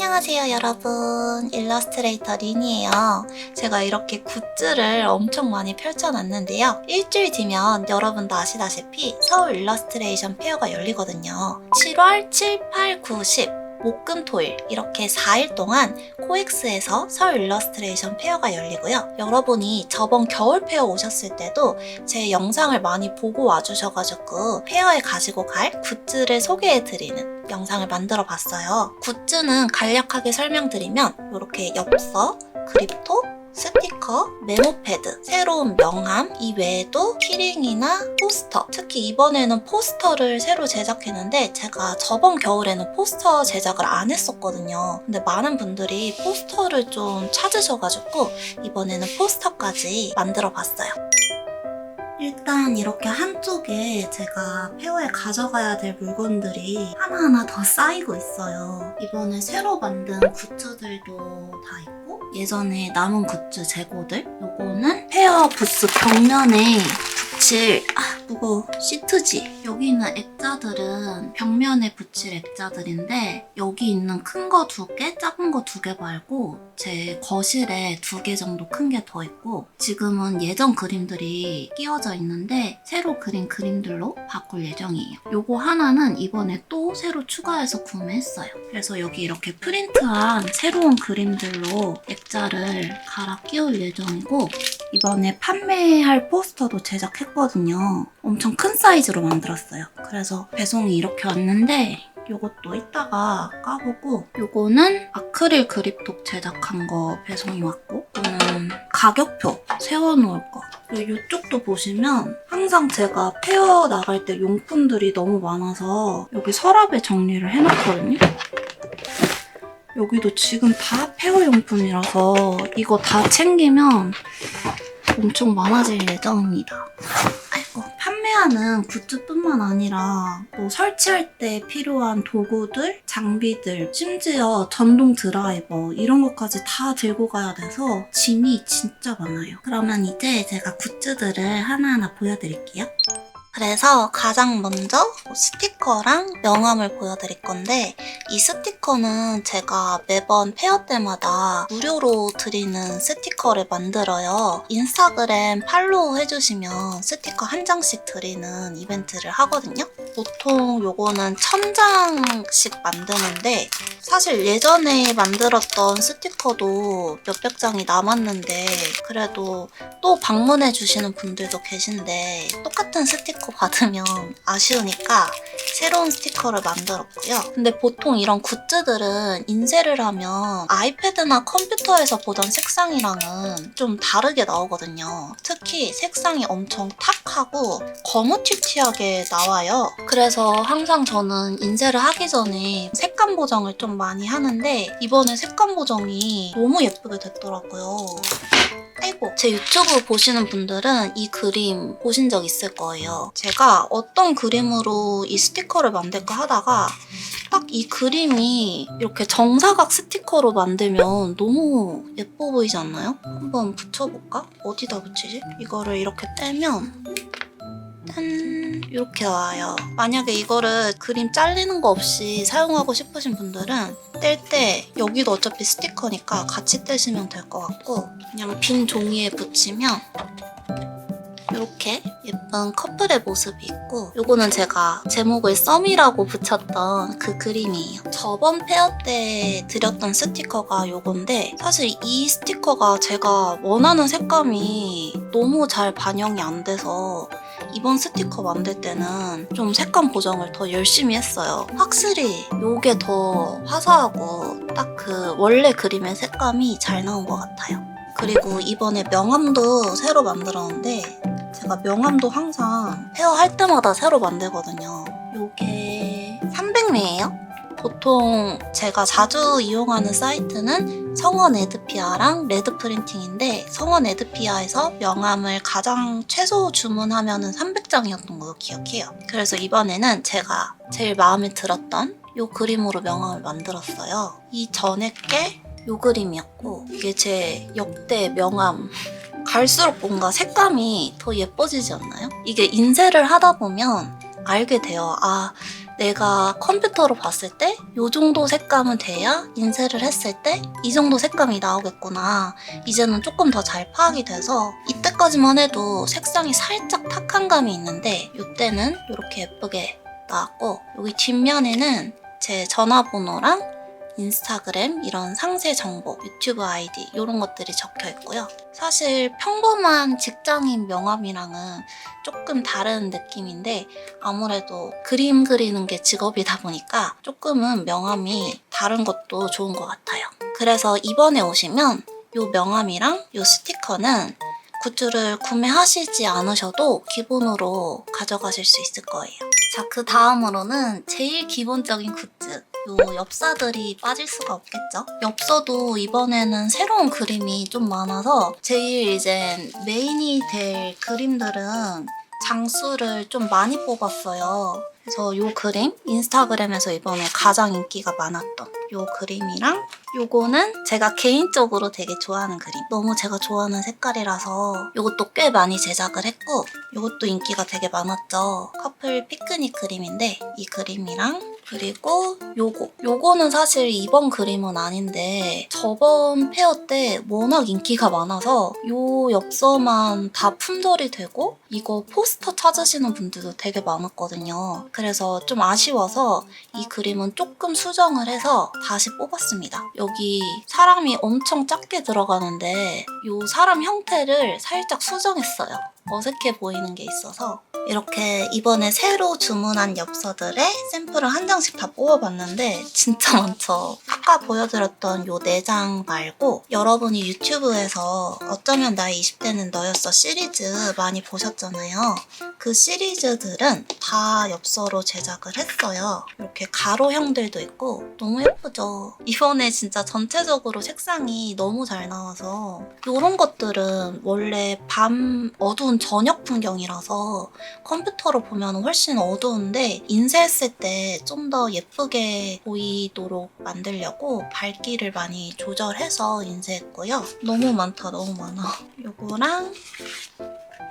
안녕하세요 여러분, 일러스트레이터 린이에요. 제가 이렇게 굿즈를 엄청 많이 펼쳐놨는데요. 일주일 뒤면 여러분도 아시다시피 서울 일러스트레이션 페어가 열리거든요. 7월 7, 8, 9, 10 목금토일 이렇게 4일 동안 코엑스에서 서울 일러스트레이션 페어가 열리고요. 여러분이 저번 겨울 페어 오셨을 때도 제 영상을 많이 보고 와주셔가지고 페어에 가지고 갈 굿즈를 소개해드리는 영상을 만들어 봤어요. 굿즈는 간략하게 설명드리면 이렇게 엽서, 그립톡, 스티커, 메모패드, 새로운 명함, 이 외에도 키링이나 포스터, 특히 이번에는 포스터를 새로 제작했는데 제가 저번 겨울에는 포스터 제작을 안 했었거든요. 근데 많은 분들이 포스터를 좀 찾으셔가지고 이번에는 포스터까지 만들어 봤어요. 일단 이렇게 한쪽에 제가 페어에 가져가야 될 물건들이 하나하나 더 쌓이고 있어요. 이번에 새로 만든 굿즈들도 다 있고 예전에 남은 굿즈 재고들, 요거는 페어 부스 벽면에 붙일 무거워 시트지. 여기 있는 액자들은 벽면에 붙일 액자들인데 여기 있는 큰 거 2개, 작은 거 2개 말고 제 거실에 2개 정도 큰 게 더 있고 지금은 예전 그림들이 끼워져 있는데 새로 그린 그림들로 바꿀 예정이에요. 요거 하나는 이번에 또 새로 추가해서 구매했어요. 그래서 여기 이렇게 프린트한 새로운 그림들로 액자를 갈아 끼울 예정이고 이번에 판매할 포스터도 제작했거든요. 엄청 큰 사이즈로 만들었어요. 그래서 배송이 이렇게 왔는데 요것도 이따가 까보고 요거는 아크릴 그립톡 제작한 거 배송이 왔고 이거는 가격표 세워놓을 거. 그리고 이쪽도 보시면 항상 제가 페어 나갈 때 용품들이 너무 많아서 여기 서랍에 정리를 해놨거든요. 여기도 지금 다 페어 용품이라서 이거 다 챙기면 엄청 많아질 예정입니다. 아이고, 판매하는 굿즈뿐만 아니라 뭐 설치할 때 필요한 도구들, 장비들, 심지어 전동 드라이버 이런 것까지 다 들고 가야 돼서 짐이 진짜 많아요. 그러면 이제 제가 굿즈들을 하나하나 보여드릴게요. 그래서 가장 먼저 스티커랑 명함을 보여드릴 건데 이 스티커는 제가 매번 페어 때마다 무료로 드리는 스티커를 만들어요. 인스타그램 팔로우 해주시면 스티커 한 장씩 드리는 이벤트를 하거든요. 보통 요거는 1000장씩 만드는데 사실 예전에 만들었던 스티커도 몇백 장이 남았는데 그래도 또 방문해 주시는 분들도 계신데 똑같은 스티커 받으면 아쉬우니까 새로운 스티커를 만들었고요. 근데 보통 이런 굿즈들은 인쇄를 하면 아이패드나 컴퓨터에서 보던 색상이랑은 좀 다르게 나오거든요. 특히 색상이 엄청 탁하고 거무튀튀하게 나와요. 그래서 항상 저는 인쇄를 하기 전에 색감 보정을 좀 많이 하는데 이번에 색감 보정이 너무 예쁘게 됐더라고요. 아이고, 제 유튜브 보시는 분들은 이 그림 보신 적 있을 거예요. 제가 어떤 그림으로 이 스티커를 만들까 하다가 딱 이 그림이 이렇게 정사각 스티커로 만들면 너무 예뻐 보이지 않나요? 한번 붙여볼까? 어디다 붙이지? 이거를 이렇게 떼면 짠! 이렇게 나와요. 만약에 이거를 그림 잘리는 거 없이 사용하고 싶으신 분들은 뗄 때 여기도 어차피 스티커니까 같이 떼시면 될 것 같고 그냥 빈 종이에 붙이면 이렇게 예쁜 커플의 모습이 있고 요거는 제가 제목을 썸이라고 붙였던 그 그림이에요. 저번 페어 때 드렸던 스티커가 요건데 사실 이 스티커가 제가 원하는 색감이 너무 잘 반영이 안 돼서 이번 스티커 만들 때는 좀 색감 보정을 더 열심히 했어요. 확실히 요게 더 화사하고 딱 그 원래 그림의 색감이 잘 나온 것 같아요. 그리고 이번에 명함도 새로 만들었는데 제가 명함도 항상 페어 할 때마다 새로 만들거든요. 요게 300매예요. 보통 제가 자주 이용하는 사이트는 성원 에드피아랑 레드 프린팅인데 성원 에드피아에서 명함을 가장 최소 주문하면 300장이었던 걸로 기억해요. 그래서 이번에는 제가 제일 마음에 들었던 요 그림으로 명함을 만들었어요. 이 전에 게 요 그림이었고 이게 제 역대 명함 갈수록 뭔가 색감이 더 예뻐지지 않나요? 이게 인쇄를 하다 보면 알게 돼요. 아, 내가 컴퓨터로 봤을 때 이 정도 색감은 돼야 인쇄를 했을 때 이 정도 색감이 나오겠구나. 이제는 조금 더 잘 파악이 돼서 이때까지만 해도 색상이 살짝 탁한 감이 있는데 이때는 이렇게 예쁘게 나왔고 여기 뒷면에는 제 전화번호랑 인스타그램 이런 상세 정보, 유튜브 아이디 이런 것들이 적혀 있고요. 사실 평범한 직장인 명함이랑은 조금 다른 느낌인데 아무래도 그림 그리는 게 직업이다 보니까 조금은 명함이 다른 것도 좋은 것 같아요. 그래서 이번에 오시면 이 명함이랑 이 스티커는 굿즈를 구매하시지 않으셔도 기본으로 가져가실 수 있을 거예요. 자, 그 다음으로는 제일 기본적인 굿즈. 요 엽사들이 빠질 수가 없겠죠? 엽서도 이번에는 새로운 그림이 좀 많아서 제일 이제 메인이 될 그림들은 장수를 좀 많이 뽑았어요. 그래서 요 그림, 인스타그램에서 이번에 가장 인기가 많았던 요 그림이랑 요거는 제가 개인적으로 되게 좋아하는 그림. 너무 제가 좋아하는 색깔이라서 요것도 꽤 많이 제작을 했고 요것도 인기가 되게 많았죠. 커플 피크닉 그림인데 이 그림이랑 그리고 요거는 사실 이번 그림은 아닌데 저번 페어 때 워낙 인기가 많아서 요 엽서만 다 품절이 되고 이거 포스터 찾으시는 분들도 되게 많았거든요. 그래서 좀 아쉬워서 이 그림은 조금 수정을 해서 다시 뽑았습니다. 여기 사람이 엄청 작게 들어가는데 이 사람 형태를 살짝 수정했어요. 어색해 보이는 게 있어서 이렇게 이번에 새로 주문한 엽서들의 샘플을 한 장씩 다 뽑아봤는데 진짜 많죠. 아까 보여드렸던 요 4장 말고 여러분이 유튜브에서 어쩌면 나의 20대는 너였어 시리즈 많이 보셨잖아요. 그 시리즈들은 다 엽서로 제작을 했어요. 이렇게 가로형들도 있고 너무 예쁘죠. 이번에 진짜 전체적으로 색상이 너무 잘 나와서 이런 것들은 원래 밤 어두운 저녁 풍경이라서 컴퓨터로 보면 훨씬 어두운데 인쇄했을 때 좀 더 예쁘게 보이도록 만들려고 밝기를 많이 조절해서 인쇄했고요. 너무 많다, 너무 많아. 요거랑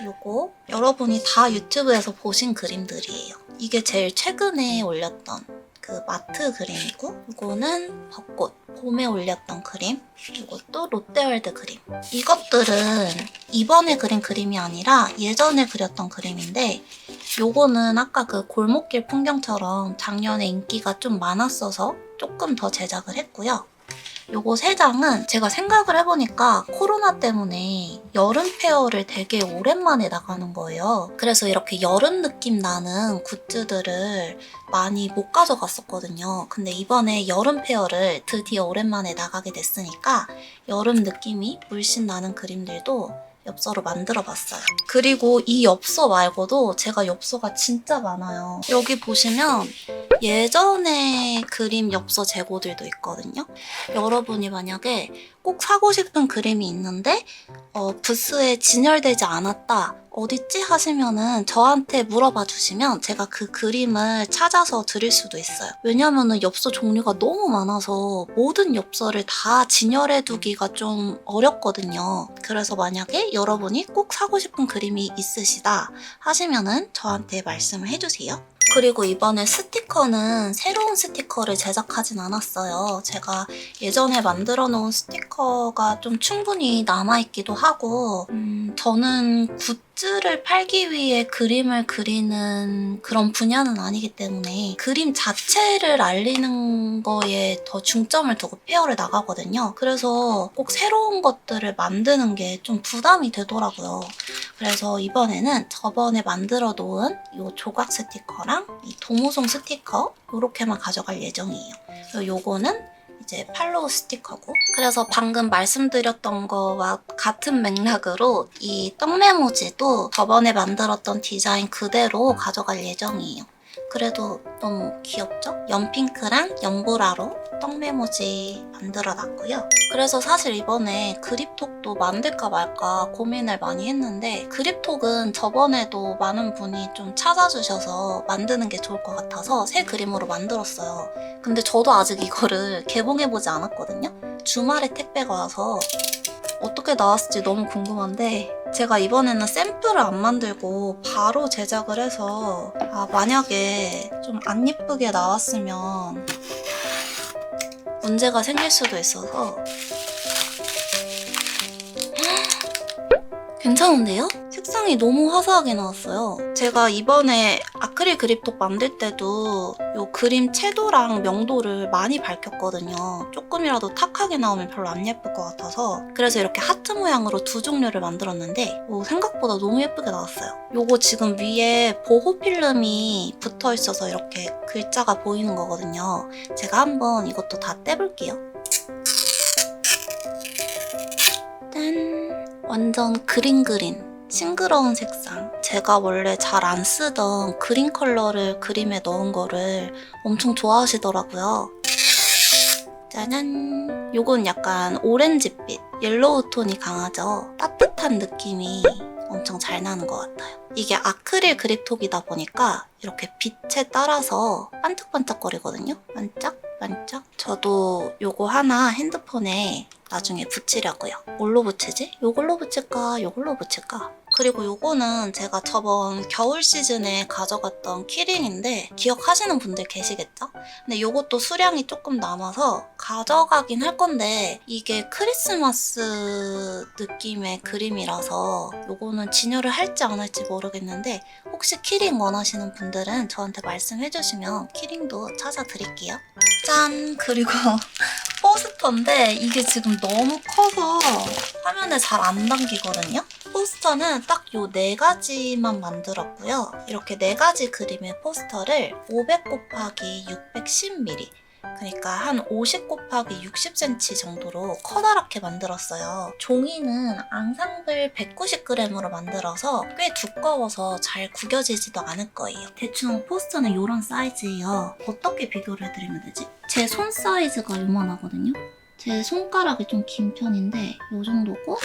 요거 여러분이 다 유튜브에서 보신 그림들이에요. 이게 제일 최근에 올렸던 그 마트 그림이고 이거는 벚꽃 봄에 올렸던 그림 이것도 롯데월드 그림 이것들은 이번에 그린 그림이 아니라 예전에 그렸던 그림인데 요거는 아까 그 골목길 풍경처럼 작년에 인기가 좀 많았어서 조금 더 제작을 했고요. 요거 3장은 제가 생각을 해보니까 코로나 때문에 여름 페어를 되게 오랜만에 나가는 거예요. 그래서 이렇게 여름 느낌 나는 굿즈들을 많이 못 가져갔었거든요. 근데 이번에 여름 페어를 드디어 오랜만에 나가게 됐으니까 여름 느낌이 물씬 나는 그림들도 엽서로 만들어봤어요. 그리고 이 엽서 말고도 제가 엽서가 진짜 많아요. 여기 보시면 예전에 그림 엽서 재고들도 있거든요. 여러분이 만약에 꼭 사고 싶은 그림이 있는데 부스에 진열되지 않았다. 어딨지? 하시면은 저한테 물어봐 주시면 제가 그 그림을 찾아서 드릴 수도 있어요. 왜냐면은 엽서 종류가 너무 많아서 모든 엽서를 다 진열해 두기가 좀 어렵거든요. 그래서 만약에 여러분이 꼭 사고 싶은 그림이 있으시다 하시면은 저한테 말씀을 해주세요. 그리고 이번에 스티커는 새로운 스티커를 제작하진 않았어요. 제가 예전에 만들어 놓은 스티커가 좀 충분히 남아있기도 하고 저는 굿즈를 팔기 위해 그림을 그리는 그런 분야는 아니기 때문에 그림 자체를 알리는 거에 더 중점을 두고 페어를 나가거든요. 그래서 꼭 새로운 것들을 만드는 게 좀 부담이 되더라고요. 그래서 이번에는 저번에 만들어 놓은 이 조각 스티커랑 이 도무송 스티커 이렇게만 가져갈 예정이에요. 그리고 요거는 이제 팔로우 스티커고 그래서 방금 말씀드렸던 거와 같은 맥락으로 이 떡메모지도 저번에 만들었던 디자인 그대로 가져갈 예정이에요. 그래도 너무 귀엽죠? 연핑크랑 연보라로 떡메모지 만들어놨고요. 그래서 사실 이번에 그립톡도 만들까 말까 고민을 많이 했는데 그립톡은 저번에도 많은 분이 좀 찾아주셔서 만드는 게 좋을 것 같아서 새 그림으로 만들었어요. 근데 저도 아직 이거를 개봉해보지 않았거든요. 주말에 택배가 와서 어떻게 나왔을지 너무 궁금한데 제가 이번에는 샘플을 안 만들고 바로 제작을 해서 만약에 좀 안 예쁘게 나왔으면 문제가 생길 수도 있어서 괜찮은데요? 색상이 너무 화사하게 나왔어요. 제가 이번에 아크릴 그립톡 만들 때도 이 그림 채도랑 명도를 많이 밝혔거든요. 조금이라도 탁하게 나오면 별로 안 예쁠 것 같아서 그래서 이렇게 하트 모양으로 두 종류를 만들었는데 생각보다 너무 예쁘게 나왔어요. 요거 지금 위에 보호 필름이 붙어 있어서 이렇게 글자가 보이는 거거든요. 제가 한번 이것도 다 떼볼게요. 짠! 완전 그린 싱그러운 색상. 제가 원래 잘 안 쓰던 그린 컬러를 그림에 넣은 거를 엄청 좋아하시더라고요. 짜잔! 요건 약간 오렌지빛, 옐로우 톤이 강하죠? 따뜻한 느낌이 엄청 잘 나는 것 같아요. 이게 아크릴 그립톡이다 보니까 이렇게 빛에 따라서 반짝반짝거리거든요? 반짝. 저도 요거 하나 핸드폰에 나중에 붙이려고요. 뭘로 붙이지? 요걸로 붙일까? 요걸로 붙일까? 그리고 요거는 제가 저번 겨울 시즌에 가져갔던 키링인데 기억하시는 분들 계시겠죠? 근데 요것도 수량이 조금 남아서 가져가긴 할 건데 이게 크리스마스 느낌의 그림이라서 요거는 진열을 할지 안 할지 모르겠는데 혹시 키링 원하시는 분들은 저한테 말씀해주시면 키링도 찾아드릴게요. 짠! 그리고 포스터인데 이게 지금 너무 커서 화면에 잘 안 담기거든요? 포스터는 딱 요 4가지만 만들었고요. 이렇게 4가지 그림의 포스터를 500 곱하기 610mm 그러니까 한 50 곱하기 60cm 정도로 커다랗게 만들었어요. 종이는 앙상블 190g으로 만들어서 꽤 두꺼워서 잘 구겨지지도 않을 거예요. 대충 포스터는 이런 사이즈예요. 어떻게 비교를 해드리면 되지? 제 손 사이즈가 요만하거든요? 제 손가락이 좀 긴 편인데 이 정도고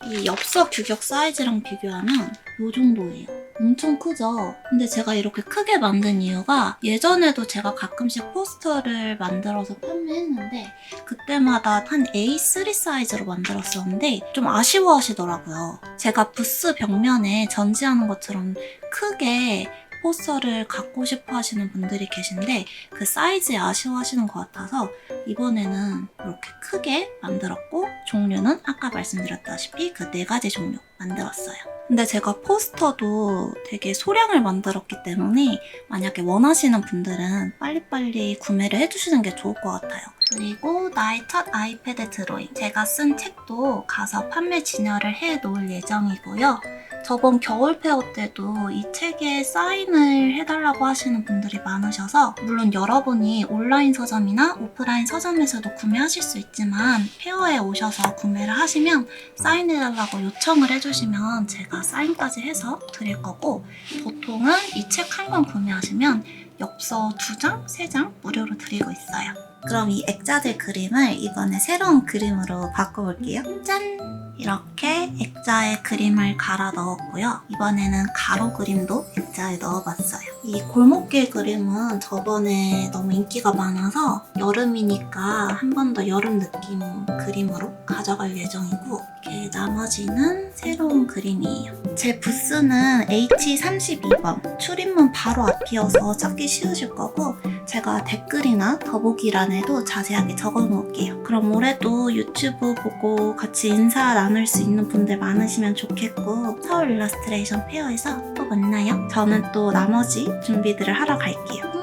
이 엽서 규격 사이즈랑 비교하면 이 정도예요. 엄청 크죠? 근데 제가 이렇게 크게 만든 이유가 예전에도 제가 가끔씩 포스터를 만들어서 판매했는데 그때마다 한 A3 사이즈로 만들었었는데 좀 아쉬워하시더라고요. 제가 부스 벽면에 전시하는 것처럼 크게 포스터를 갖고 싶어 하시는 분들이 계신데 그 사이즈에 아쉬워하시는 것 같아서 이번에는 이렇게 크게 만들었고 종류는 아까 말씀드렸다시피 그 4가지 종류 만들었어요. 근데 제가 포스터도 되게 소량을 만들었기 때문에 만약에 원하시는 분들은 빨리빨리 구매를 해주시는 게 좋을 것 같아요. 그리고 나의 첫 아이패드 드로잉 제가 쓴 책도 가서 판매 진열을 해 놓을 예정이고요. 저번 겨울 페어 때도 이 책에 사인을 해달라고 하시는 분들이 많으셔서 물론 여러분이 온라인 서점이나 오프라인 서점에서도 구매하실 수 있지만 페어에 오셔서 구매를 하시면 사인해달라고 요청을 해주시면 제가 사인까지 해서 드릴 거고 보통은 이 책 한 권 구매하시면 엽서 2장, 3장 무료로 드리고 있어요. 그럼 이 액자들 그림을 이번에 새로운 그림으로 바꿔볼게요. 짠! 이렇게 액자에 그림을 갈아 넣었고요. 이번에는 가로 그림도 액자에 넣어봤어요. 이 골목길 그림은 저번에 너무 인기가 많아서 여름이니까 한 번 더 여름 느낌 그림으로 가져갈 예정이고 이렇게 나머지는 새로운 그림이에요. 제 부스는 H32번 출입문 바로 앞이어서 찾기 쉬우실 거고 제가 댓글이나 더보기란에도 자세하게 적어 놓을게요. 그럼 올해도 유튜브 보고 같이 인사 나눌 수 있는 분들 많으시면 좋겠고 서울 일러스트레이션 페어에서 또 만나요. 저는 또 나머지 준비들을 하러 갈게요.